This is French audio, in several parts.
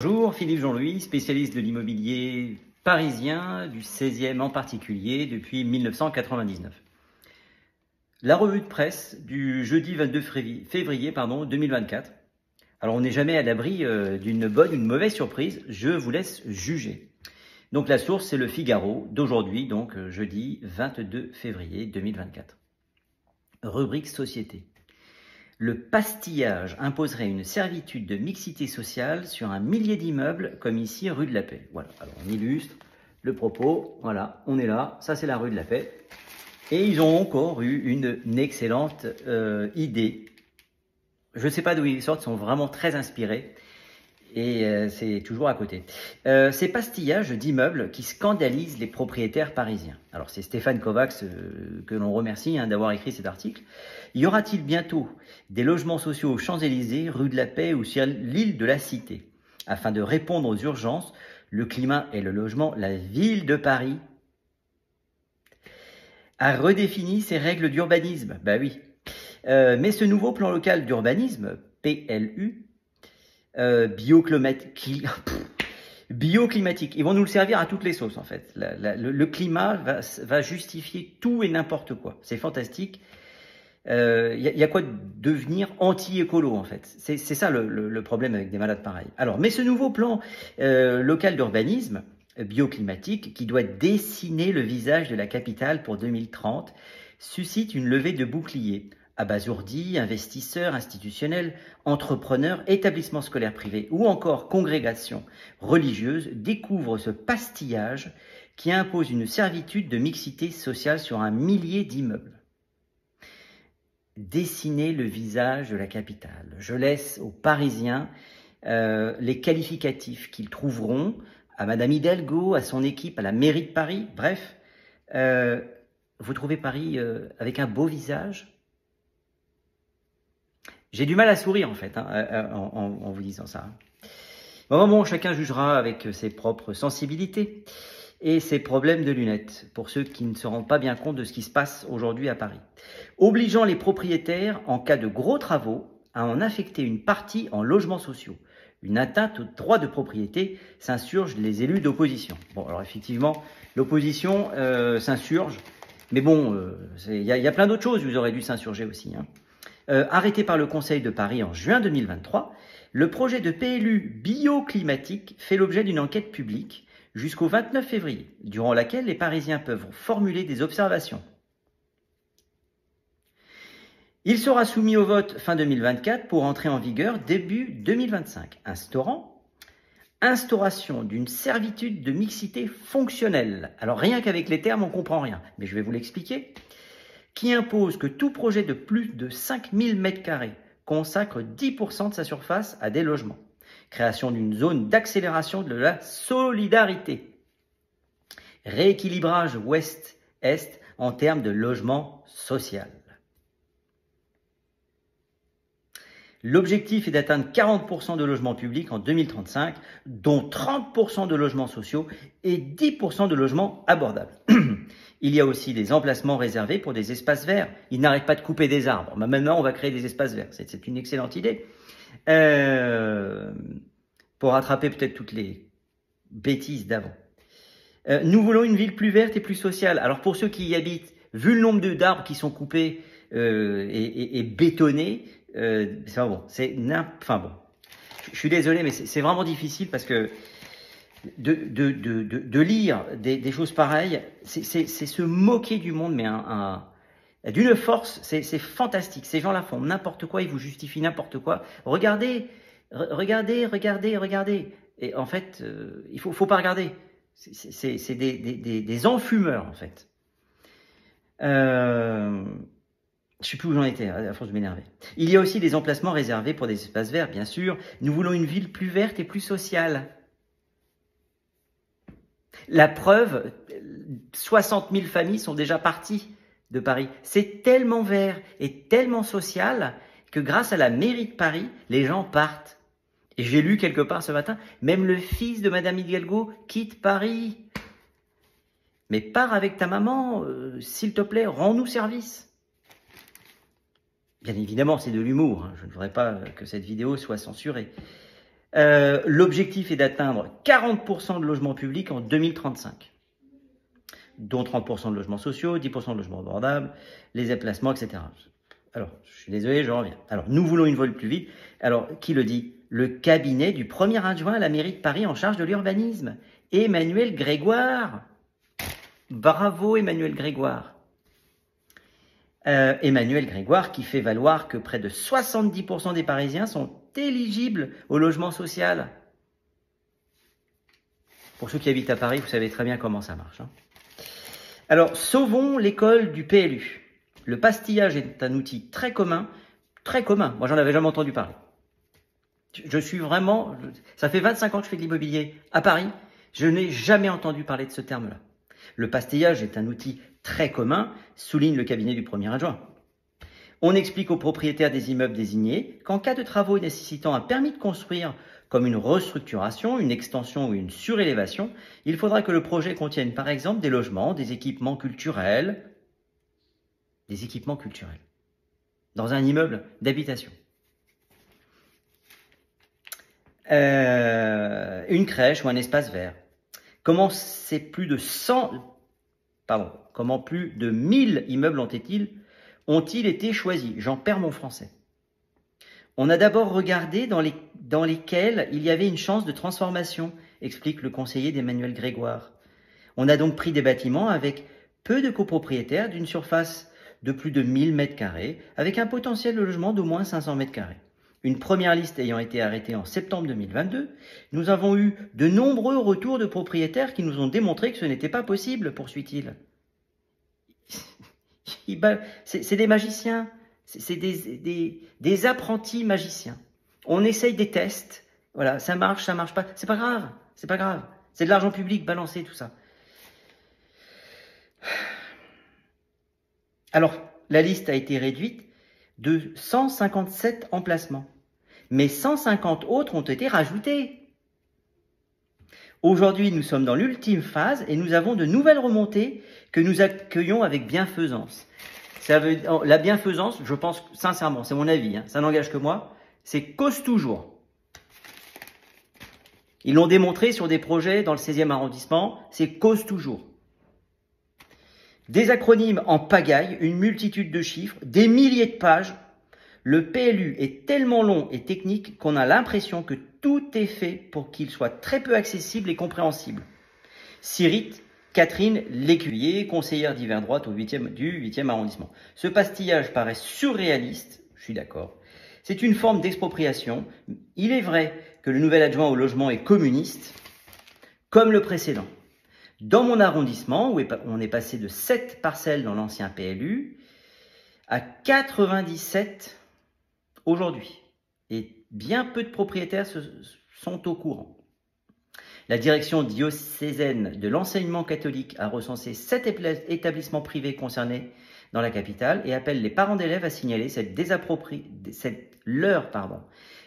Bonjour, Philippe Jean-Louis, spécialiste de l'immobilier parisien, du 16e en particulier, depuis 1999. La revue de presse du jeudi 22 février 2024. Alors, on n'est jamais à l'abri d'une bonne ou d'une mauvaise surprise, je vous laisse juger. Donc, la source, c'est le Figaro d'aujourd'hui, donc jeudi 22 février 2024. Rubrique Société. Le pastillage imposerait une servitude de mixité sociale sur un millier d'immeubles, comme ici, rue de la Paix. Voilà, alors on illustre le propos. Voilà, on est là, ça c'est la rue de la Paix. Et ils ont encore eu une excellente idée. Je ne sais pas d'où ils sortent, ils sont vraiment très inspirés. Et c'est toujours à côté. Ces pastillages d'immeubles qui scandalisent les propriétaires parisiens. Alors c'est Stéphane Kovacs que l'on remercie d'avoir écrit cet article. Y aura-t-il bientôt des logements sociaux aux Champs-Élysées, rue de la Paix ou sur l'île de la Cité? Afin de répondre aux urgences, le climat et le logement, la ville de Paris a redéfini ses règles d'urbanisme. Bah oui. Mais ce nouveau plan local d'urbanisme, PLU, bioclimatique. Ils vont nous le servir à toutes les sauces en fait. Le climat va justifier tout et n'importe quoi. C'est fantastique. Y a quoi de devenir anti-écolo en fait. C'est ça le problème avec des malades pareils. Alors, mais ce nouveau plan local d'urbanisme bioclimatique qui doit dessiner le visage de la capitale pour 2030 suscite une levée de boucliers. Abasourdis, investisseurs institutionnels, entrepreneurs, établissements scolaires privés ou encore congrégations religieuses découvrent ce pastillage qui impose une servitude de mixité sociale sur un millier d'immeubles. Dessiner le visage de la capitale. Je laisse aux Parisiens les qualificatifs qu'ils trouveront à Madame Hidalgo, à son équipe, à la mairie de Paris. Bref, vous trouvez Paris avec un beau visage? J'ai du mal à sourire en fait en vous disant ça. Bon, chacun jugera avec ses propres sensibilités et ses problèmes de lunettes, pour ceux qui ne se rendent pas bien compte de ce qui se passe aujourd'hui à Paris. Obligeant les propriétaires, en cas de gros travaux, à en affecter une partie en logements sociaux. Une atteinte au droit de propriété, s'insurgent les élus d'opposition. Bon, alors effectivement, l'opposition s'insurge, mais bon, il y a plein d'autres choses, vous aurez dû s'insurger aussi. Arrêté par le Conseil de Paris en juin 2023, le projet de PLU bioclimatique fait l'objet d'une enquête publique jusqu'au 29 février, durant laquelle les Parisiens peuvent formuler des observations. Il sera soumis au vote fin 2024 pour entrer en vigueur début 2025, instauration d'une servitude de mixité fonctionnelle. Alors rien qu'avec les termes, on ne comprend rien, mais je vais vous l'expliquer. Qui impose que tout projet de plus de 5000 m² consacre 10% de sa surface à des logements. Création d'une zone d'accélération de la solidarité. Rééquilibrage ouest-est en termes de logement social. L'objectif est d'atteindre 40% de logements publics en 2035, dont 30% de logements sociaux et 10% de logements abordables. Il y a aussi des emplacements réservés pour des espaces verts. Ils n'arrêtent pas de couper des arbres. Maintenant, on va créer des espaces verts. C'est une excellente idée. Pour rattraper peut-être toutes les bêtises d'avant. Nous voulons une ville plus verte et plus sociale. Alors pour ceux qui y habitent, vu le nombre d'arbres qui sont coupés et bétonnés, c'est bon. Enfin bon, je suis désolé, mais c'est vraiment difficile parce que de lire des choses pareilles, c'est se moquer du monde, mais d'une force, c'est fantastique. Ces gens-là font n'importe quoi, ils vous justifient n'importe quoi. Regardez. Et en fait, il faut pas regarder. C'est des enfumeurs, en fait. Je sais plus où j'en étais, à force de m'énerver. Il y a aussi des emplacements réservés pour des espaces verts, bien sûr. Nous voulons une ville plus verte et plus sociale. La preuve, 60 000 familles sont déjà parties de Paris. C'est tellement vert et tellement social que grâce à la mairie de Paris, les gens partent. Et j'ai lu quelque part ce matin, même le fils de Madame Hidalgo quitte Paris. Mais pars avec ta maman, s'il te plaît, rends-nous service. Bien évidemment, c'est de l'humour. Je ne voudrais pas que cette vidéo soit censurée. L'objectif est d'atteindre 40% de logements publics en 2035, dont 30% de logements sociaux, 10% de logements abordables, les déplacements, etc. Alors, je suis désolé, je reviens. Alors, nous voulons une voie plus vite. Alors, qui le dit? Le cabinet du premier adjoint à la mairie de Paris en charge de l'urbanisme, Emmanuel Grégoire. Bravo Emmanuel Grégoire. Emmanuel Grégoire qui fait valoir que près de 70% des Parisiens sont éligibles au logement social. Pour ceux qui habitent à Paris, vous savez très bien comment ça marche. Hein. Alors, sauvons l'école du PLU. Le pastillage est un outil très commun. Moi, j'en avais jamais entendu parler. Je suis vraiment... Ça fait 25 ans que je fais de l'immobilier à Paris. Je n'ai jamais entendu parler de ce terme-là. Le pastillage est un outil très commun, souligne le cabinet du premier adjoint. On explique aux propriétaires des immeubles désignés qu'en cas de travaux nécessitant un permis de construire, comme une restructuration, une extension ou une surélévation, il faudra que le projet contienne par exemple des logements, des équipements culturels, dans un immeuble d'habitation. Une crèche ou un espace vert. Comment plus de 1000 immeubles ont-ils été choisis? J'en perds mon français. On a d'abord regardé dans lesquels il y avait une chance de transformation, explique le conseiller d'Emmanuel Grégoire. On a donc pris des bâtiments avec peu de copropriétaires d'une surface de plus de 1000 m², avec un potentiel de logement d'au moins 500 m². Une première liste ayant été arrêtée en septembre 2022, nous avons eu de nombreux retours de propriétaires qui nous ont démontré que ce n'était pas possible, poursuit-il. C'est des magiciens, c'est des apprentis magiciens. On essaye des tests, voilà, ça marche pas, c'est pas grave, c'est de l'argent public balancé tout ça. Alors, la liste a été réduite de 157 emplacements, mais 150 autres ont été rajoutés. Aujourd'hui, nous sommes dans l'ultime phase et nous avons de nouvelles remontées que nous accueillons avec bienfaisance. La bienfaisance, je pense sincèrement, c'est mon avis, hein, ça n'engage que moi, c'est cause toujours. Ils l'ont démontré sur des projets dans le 16e arrondissement, c'est cause toujours. Des acronymes en pagaille, une multitude de chiffres, des milliers de pages. Le PLU est tellement long et technique qu'on a l'impression que tout est fait pour qu'il soit très peu accessible et compréhensible. Cyrite Catherine Lécuyer, conseillère d'hiver droite du 8e arrondissement. Ce pastillage paraît surréaliste, je suis d'accord. C'est une forme d'expropriation. Il est vrai que le nouvel adjoint au logement est communiste, comme le précédent. Dans mon arrondissement, où on est passé de 7 parcelles dans l'ancien PLU à 97 aujourd'hui. Et bien peu de propriétaires sont au courant. La direction diocésaine de l'enseignement catholique a recensé 7 établissements privés concernés dans la capitale et appelle les parents d'élèves à signaler leur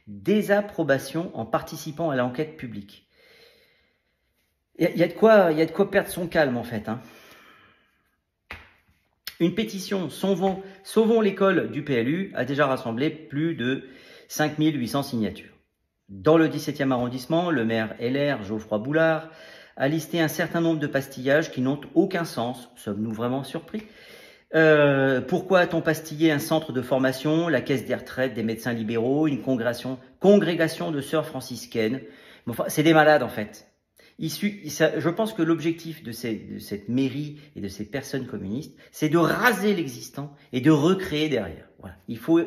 désapprobation en participant à l'enquête publique. Il y a de quoi perdre son calme en fait. Hein. Une pétition Sauvons l'école du PLU a déjà rassemblé plus de 5800 signatures. Dans le 17e arrondissement, le maire LR, Geoffroy Boulard, a listé un certain nombre de pastillages qui n'ont aucun sens. Sommes-nous vraiment surpris? Pourquoi a-t-on pastillé un centre de formation, la caisse des retraites des médecins libéraux, une congrégation de sœurs franciscaines? Enfin, c'est des malades en fait. Je pense que l'objectif de cette mairie et de ces personnes communistes, c'est de raser l'existant et de recréer derrière. Voilà. Il faut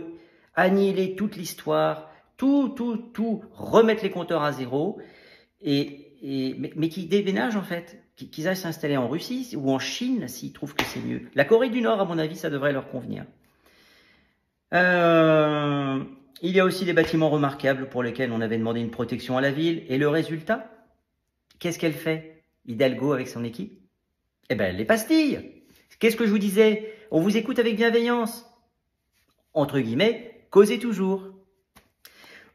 annihiler toute l'histoire, tout, remettre les compteurs à zéro, mais qui déménagent en fait, qu'ils aillent s'installer en Russie ou en Chine s'ils trouvent que c'est mieux. La Corée du Nord, à mon avis, ça devrait leur convenir. Il y a aussi des bâtiments remarquables pour lesquels on avait demandé une protection à la ville, et le résultat? Qu'est-ce qu'elle fait, Hidalgo, avec son équipe? Eh bien, elle les pastille. Qu'est-ce que je vous disais? On vous écoute avec bienveillance. Entre guillemets, causez toujours.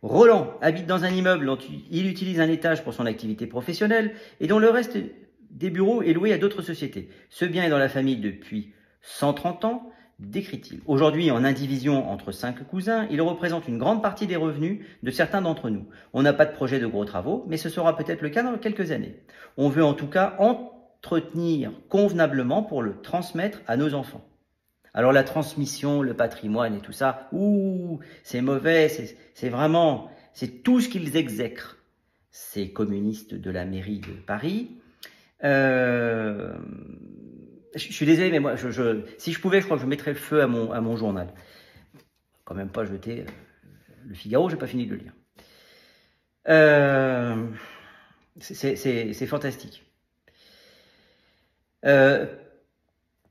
Roland habite dans un immeuble dont il utilise un étage pour son activité professionnelle et dont le reste des bureaux est loué à d'autres sociétés. Ce bien est dans la famille depuis 130 ans, décrit-il. Aujourd'hui, en indivision entre 5 cousins, il représente une grande partie des revenus de certains d'entre nous. On n'a pas de projet de gros travaux, mais ce sera peut-être le cas dans quelques années. On veut en tout cas entretenir convenablement pour le transmettre à nos enfants. Alors la transmission, le patrimoine et tout ça, c'est mauvais, c'est vraiment, c'est tout ce qu'ils exècrent, ces communistes de la mairie de Paris. Je suis désolé, mais moi, si je pouvais, je crois que je mettrais le feu à mon journal. Quand même pas jeter le Figaro, j'ai pas fini de le lire. C'est fantastique.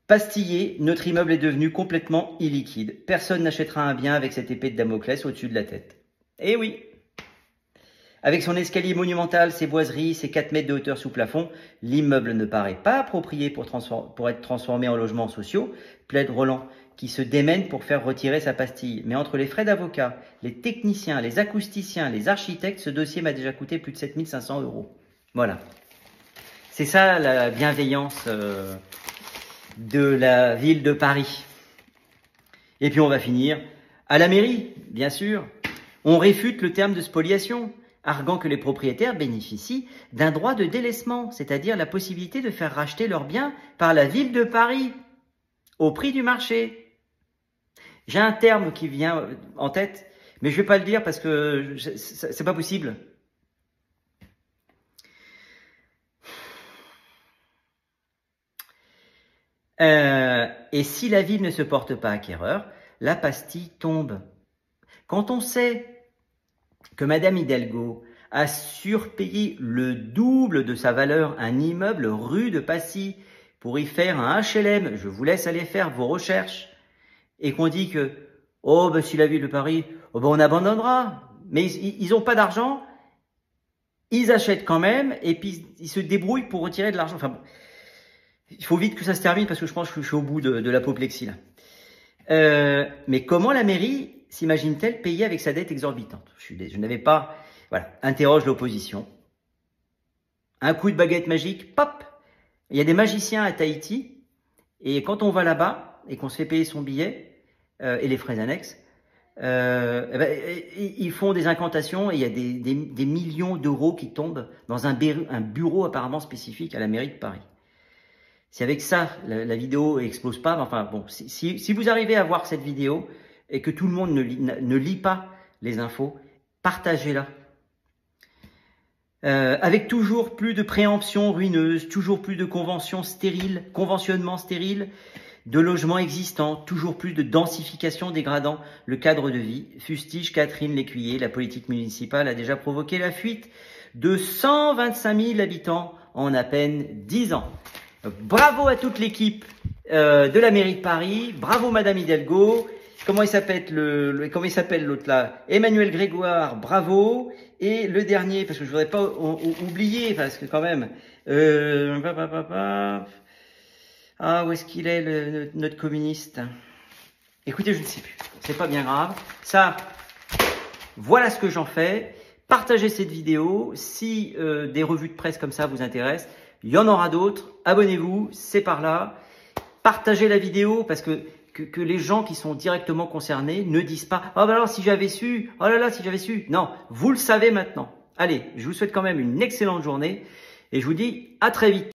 Pastillé, notre immeuble est devenu complètement illiquide. Personne n'achètera un bien avec cette épée de Damoclès au-dessus de la tête. Eh oui! Avec son escalier monumental, ses boiseries, ses 4 mètres de hauteur sous plafond, l'immeuble ne paraît pas approprié pour être transformé en logements sociaux, plaide Roland, qui se démène pour faire retirer sa pastille. Mais entre les frais d'avocat, les techniciens, les acousticiens, les architectes, ce dossier m'a déjà coûté plus de 7 500 €. Voilà. C'est ça la bienveillance de la ville de Paris. Et puis on va finir à la mairie, bien sûr. On réfute le terme de spoliation, arguant que les propriétaires bénéficient d'un droit de délaissement, c'est-à-dire la possibilité de faire racheter leurs biens par la ville de Paris au prix du marché. J'ai un terme qui vient en tête, mais je ne vais pas le dire parce que c'est pas possible. Et si la ville ne se porte pas acquéreur, la pastille tombe. Quand on sait que Madame Hidalgo a surpayé le double de sa valeur un immeuble rue de Passy pour y faire un HLM, je vous laisse aller faire vos recherches, et qu'on dit que si la ville de Paris, on abandonnera, mais ils n'ont pas d'argent, ils achètent quand même, et puis ils se débrouillent pour retirer de l'argent. Enfin bon, il faut vite que ça se termine parce que je pense que je suis au bout de l'apoplexie là. Mais comment la mairie s'imagine-t-elle payer avec sa dette exorbitante? Je n'avais pas... Voilà, interroge l'opposition. Un coup de baguette magique, pop! Il y a des magiciens à Tahiti, et quand on va là-bas, et qu'on se fait payer son billet, et les frais annexes, ils font des incantations, et il y a des millions d'euros qui tombent dans un bureau apparemment spécifique à la mairie de Paris. Si avec ça, la vidéo explose pas, enfin bon, si vous arrivez à voir cette vidéo, et que tout le monde ne lit pas les infos, partagez-la. Avec toujours plus de préemptions ruineuses, toujours plus de conventionnements stériles, de logements existants, toujours plus de densification dégradant le cadre de vie, fustige Catherine Lécuyer, la politique municipale a déjà provoqué la fuite de 125 000 habitants en à peine 10 ans. Bravo à toute l'équipe de la mairie de Paris, bravo Madame Hidalgo. Comment il s'appelle l'autre là? Emmanuel Grégoire, bravo. Et le dernier, parce que je voudrais pas oublier, parce que quand même, où est-ce qu'il est, notre communiste? Écoutez, je ne sais plus. C'est pas bien grave. Ça, voilà ce que j'en fais. Partagez cette vidéo. Si des revues de presse comme ça vous intéressent, il y en aura d'autres. Abonnez-vous, c'est par là. Partagez la vidéo parce que les gens qui sont directement concernés ne disent pas « Oh bah alors si j'avais su, oh là là si j'avais su ». Non, vous le savez maintenant. Allez, je vous souhaite quand même une excellente journée et je vous dis à très vite.